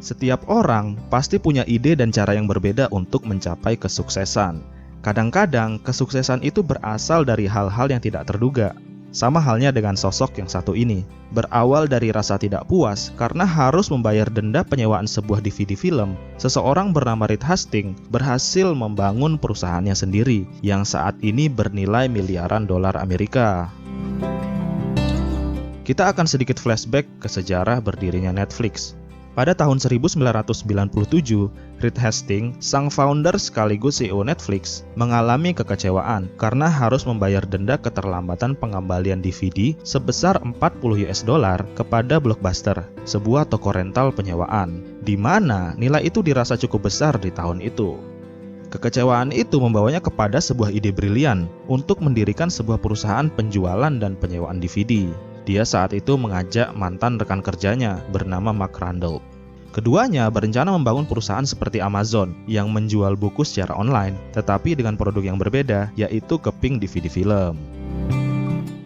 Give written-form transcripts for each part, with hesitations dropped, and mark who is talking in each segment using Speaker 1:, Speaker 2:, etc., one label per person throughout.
Speaker 1: Setiap orang pasti punya ide dan cara yang berbeda untuk mencapai kesuksesan. Kadang-kadang kesuksesan itu berasal dari hal-hal yang tidak terduga. Sama halnya dengan sosok yang satu ini. Berawal dari rasa tidak puas karena harus membayar denda penyewaan sebuah DVD film, seseorang bernama Reed Hastings berhasil membangun perusahaannya sendiri yang saat ini bernilai miliaran dolar Amerika. Kita akan sedikit flashback ke sejarah berdirinya Netflix. Pada tahun 1997, Reed Hastings, sang founder sekaligus CEO Netflix, mengalami kekecewaan karena harus membayar denda keterlambatan pengembalian DVD sebesar $40 kepada Blockbuster, sebuah toko rental penyewaan, di mana nilai itu dirasa cukup besar di tahun itu. Kekecewaan itu membawanya kepada sebuah ide brilian untuk mendirikan sebuah perusahaan penjualan dan penyewaan DVD. Dia saat itu mengajak mantan rekan kerjanya bernama Mark Randall. Keduanya berencana membangun perusahaan seperti Amazon yang menjual buku secara online, tetapi dengan produk yang berbeda, yaitu keping DVD film.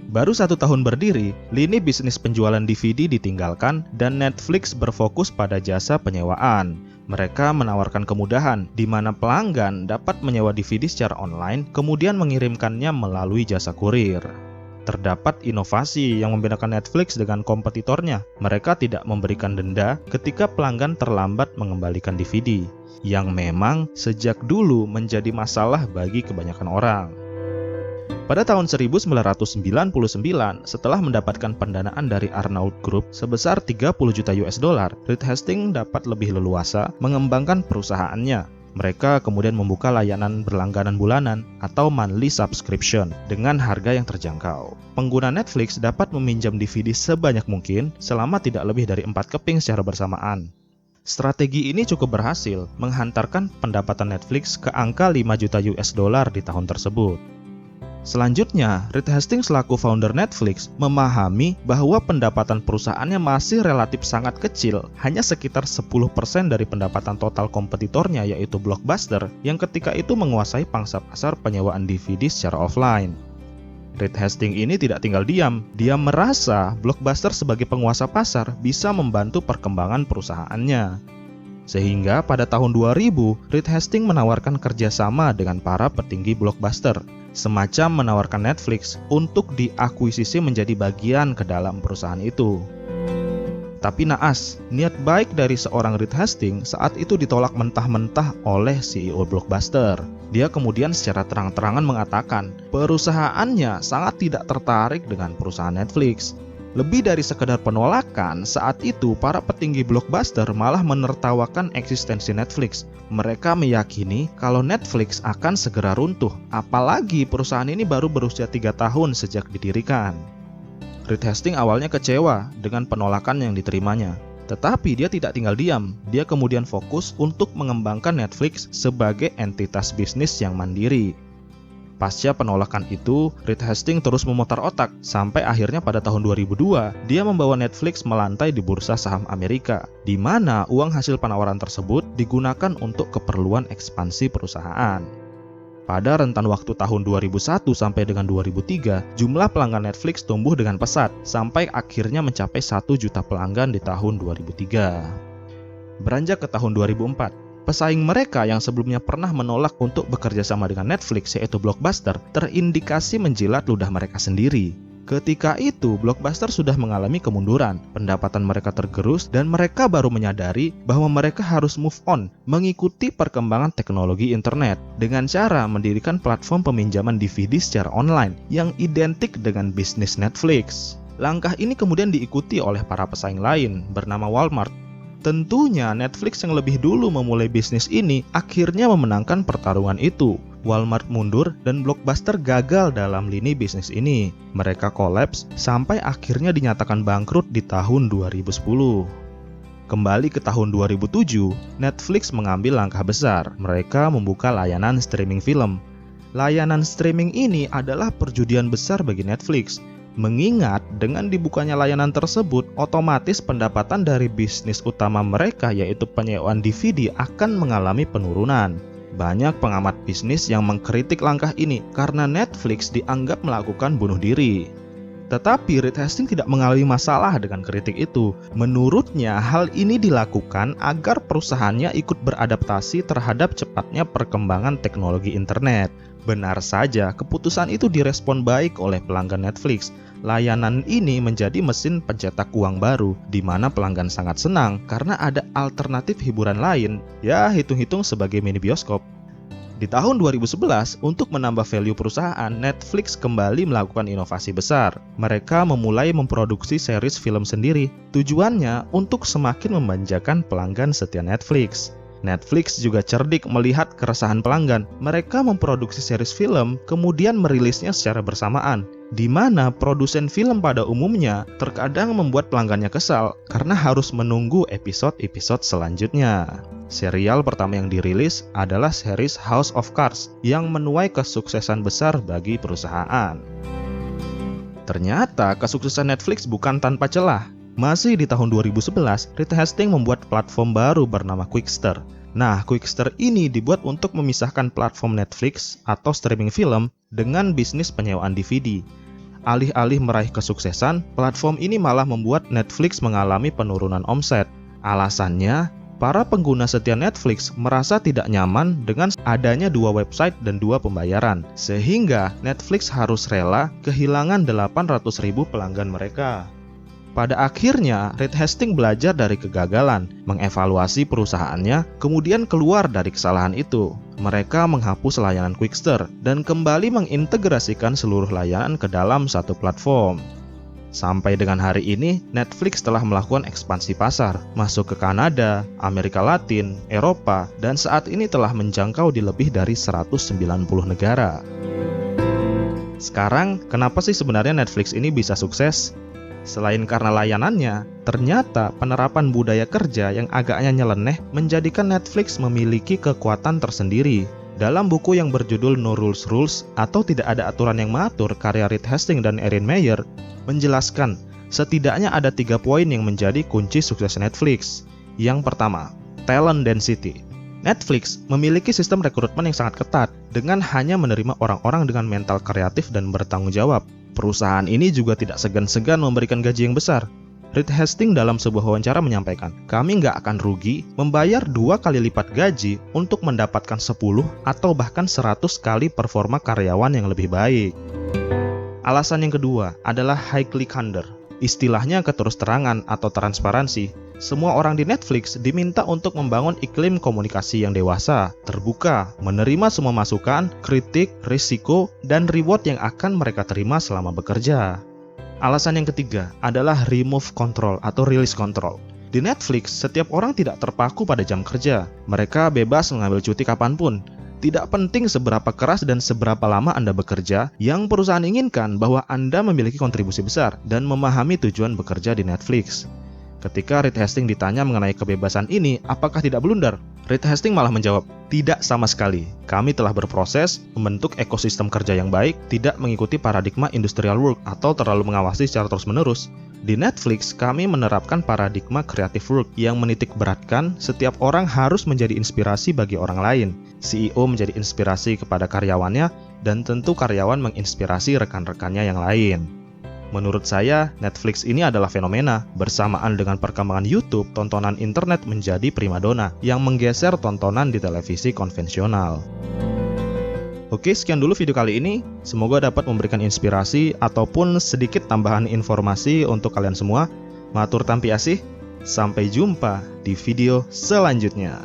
Speaker 1: Baru 1 tahun berdiri, lini bisnis penjualan DVD ditinggalkan dan Netflix berfokus pada jasa penyewaan. Mereka menawarkan kemudahan di mana pelanggan dapat menyewa DVD secara online, kemudian mengirimkannya melalui jasa kurir. Terdapat inovasi yang membedakan Netflix dengan kompetitornya. Mereka tidak memberikan denda ketika pelanggan terlambat mengembalikan DVD, yang memang sejak dulu menjadi masalah bagi kebanyakan orang. Pada tahun 1999, setelah mendapatkan pendanaan dari Arnault Group sebesar $30 juta, Reed Hastings dapat lebih leluasa mengembangkan perusahaannya. Mereka kemudian membuka layanan berlangganan bulanan atau monthly subscription dengan harga yang terjangkau. Pengguna Netflix dapat meminjam DVD sebanyak mungkin selama tidak lebih dari 4 keping secara bersamaan. Strategi ini cukup berhasil menghantarkan pendapatan Netflix ke angka $5 juta di tahun tersebut. Selanjutnya, Reed Hastings selaku founder Netflix memahami bahwa pendapatan perusahaannya masih relatif sangat kecil, hanya sekitar 10% dari pendapatan total kompetitornya yaitu Blockbuster yang ketika itu menguasai pangsa pasar penyewaan DVD secara offline. Reed Hastings ini tidak tinggal diam, dia merasa Blockbuster sebagai penguasa pasar bisa membantu perkembangan perusahaannya. Sehingga pada tahun 2000, Reed Hastings menawarkan kerjasama dengan para petinggi Blockbuster, semacam menawarkan Netflix untuk diakuisisi menjadi bagian ke dalam perusahaan itu. Tapi naas, niat baik dari seorang Reed Hastings saat itu ditolak mentah-mentah oleh CEO Blockbuster. Dia kemudian secara terang-terangan mengatakan perusahaannya sangat tidak tertarik dengan perusahaan Netflix. Lebih dari sekedar penolakan, saat itu para petinggi Blockbuster malah menertawakan eksistensi Netflix. Mereka meyakini kalau Netflix akan segera runtuh, apalagi perusahaan ini baru berusia 3 tahun sejak didirikan. Reed Hastings awalnya kecewa dengan penolakan yang diterimanya. Tetapi dia tidak tinggal diam, dia kemudian fokus untuk mengembangkan Netflix sebagai entitas bisnis yang mandiri. Pasca penolakan itu, Reed Hastings terus memutar otak, sampai akhirnya pada tahun 2002, dia membawa Netflix melantai di bursa saham Amerika, di mana uang hasil penawaran tersebut digunakan untuk keperluan ekspansi perusahaan. Pada rentan waktu tahun 2001 sampai dengan 2003, jumlah pelanggan Netflix tumbuh dengan pesat, sampai akhirnya mencapai 1 juta pelanggan di tahun 2003. Beranjak ke tahun 2004, pesaing mereka yang sebelumnya pernah menolak untuk bekerja sama dengan Netflix yaitu Blockbuster terindikasi menjilat ludah mereka sendiri. Ketika itu, Blockbuster sudah mengalami kemunduran, pendapatan mereka tergerus dan mereka baru menyadari bahwa mereka harus move on, mengikuti perkembangan teknologi internet dengan cara mendirikan platform peminjaman DVD secara online yang identik dengan bisnis Netflix. Langkah ini kemudian diikuti oleh para pesaing lain bernama Walmart. Tentunya Netflix yang lebih dulu memulai bisnis ini akhirnya memenangkan pertarungan itu. Walmart mundur dan Blockbuster gagal dalam lini bisnis ini. Mereka kolaps sampai akhirnya dinyatakan bangkrut di tahun 2010. Kembali ke tahun 2007, Netflix mengambil langkah besar. Mereka membuka layanan streaming film. Layanan streaming ini adalah perjudian besar bagi Netflix. Mengingat dengan dibukanya layanan tersebut, otomatis pendapatan dari bisnis utama mereka yaitu penyewaan DVD akan mengalami penurunan. Banyak pengamat bisnis yang mengkritik langkah ini karena Netflix dianggap melakukan bunuh diri. Tetapi Reed Hastings tidak mengalami masalah dengan kritik itu. Menurutnya, hal ini dilakukan agar perusahaannya ikut beradaptasi terhadap cepatnya perkembangan teknologi internet. Benar saja, keputusan itu direspon baik oleh pelanggan Netflix. Layanan ini menjadi mesin pencetak uang baru, di mana pelanggan sangat senang karena ada alternatif hiburan lain, ya hitung-hitung sebagai mini bioskop. Di tahun 2011, untuk menambah value perusahaan, Netflix kembali melakukan inovasi besar. Mereka memulai memproduksi series film sendiri. Tujuannya untuk semakin memanjakan pelanggan setia Netflix. Netflix juga cerdik melihat keresahan pelanggan. Mereka memproduksi series film, kemudian merilisnya secara bersamaan, di mana produsen film pada umumnya terkadang membuat pelanggannya kesal karena harus menunggu episode-episode selanjutnya. Serial pertama yang dirilis adalah series House of Cards yang menuai kesuksesan besar bagi perusahaan. Ternyata kesuksesan Netflix bukan tanpa celah. Masih di tahun 2011, Reed Hastings membuat platform baru bernama Qwikster. Nah, Qwikster ini dibuat untuk memisahkan platform Netflix atau streaming film dengan bisnis penyewaan DVD. Alih-alih meraih kesuksesan, platform ini malah membuat Netflix mengalami penurunan omset. Alasannya, para pengguna setia Netflix merasa tidak nyaman dengan adanya dua website dan dua pembayaran, sehingga Netflix harus rela kehilangan 800.000 pelanggan mereka. Pada akhirnya, Reed Hastings belajar dari kegagalan, mengevaluasi perusahaannya, kemudian keluar dari kesalahan itu. Mereka menghapus layanan Qwikster dan kembali mengintegrasikan seluruh layanan ke dalam satu platform. Sampai dengan hari ini, Netflix telah melakukan ekspansi pasar, masuk ke Kanada, Amerika Latin, Eropa, dan saat ini telah menjangkau di lebih dari 190 negara. Sekarang, kenapa sih sebenarnya Netflix ini bisa sukses? Selain karena layanannya, ternyata penerapan budaya kerja yang agaknya nyeleneh menjadikan Netflix memiliki kekuatan tersendiri. Dalam buku yang berjudul No Rules Rules atau Tidak Ada Aturan yang Mengatur karya Reed Hastings dan Erin Meyer menjelaskan setidaknya ada 3 poin yang menjadi kunci sukses Netflix. Yang pertama, talent density. Netflix memiliki sistem rekrutmen yang sangat ketat dengan hanya menerima orang-orang dengan mental kreatif dan bertanggung jawab. Perusahaan ini juga tidak segan-segan memberikan gaji yang besar. Reed Hastings dalam sebuah wawancara menyampaikan, kami nggak akan rugi membayar 2 kali lipat gaji untuk mendapatkan 10 atau bahkan 100 kali performa karyawan yang lebih baik. Alasan yang kedua adalah highly candor. Istilahnya keterus-terangan atau transparansi. Semua orang di Netflix diminta untuk membangun iklim komunikasi yang dewasa, terbuka, menerima semua masukan, kritik, risiko, dan reward yang akan mereka terima selama bekerja. Alasan yang ketiga adalah remove control atau release control. Di Netflix, setiap orang tidak terpaku pada jam kerja. Mereka bebas mengambil cuti kapanpun. Tidak penting seberapa keras dan seberapa lama Anda bekerja, yang perusahaan inginkan bahwa Anda memiliki kontribusi besar dan memahami tujuan bekerja di Netflix. Ketika Reed Hastings ditanya mengenai kebebasan ini, apakah tidak blunder? Reed Hastings malah menjawab, tidak sama sekali. Kami telah berproses, membentuk ekosistem kerja yang baik, tidak mengikuti paradigma industrial work atau terlalu mengawasi secara terus-menerus. Di Netflix, kami menerapkan paradigma creative work yang menitik beratkan setiap orang harus menjadi inspirasi bagi orang lain. CEO menjadi inspirasi kepada karyawannya, dan tentu karyawan menginspirasi rekan-rekannya yang lain. Menurut saya, Netflix ini adalah fenomena. Bersamaan dengan perkembangan YouTube, tontonan internet menjadi primadona yang menggeser tontonan di televisi konvensional. Oke, sekian dulu video kali ini. Semoga dapat memberikan inspirasi ataupun sedikit tambahan informasi untuk kalian semua. Matur tampi asih, sampai jumpa di video selanjutnya.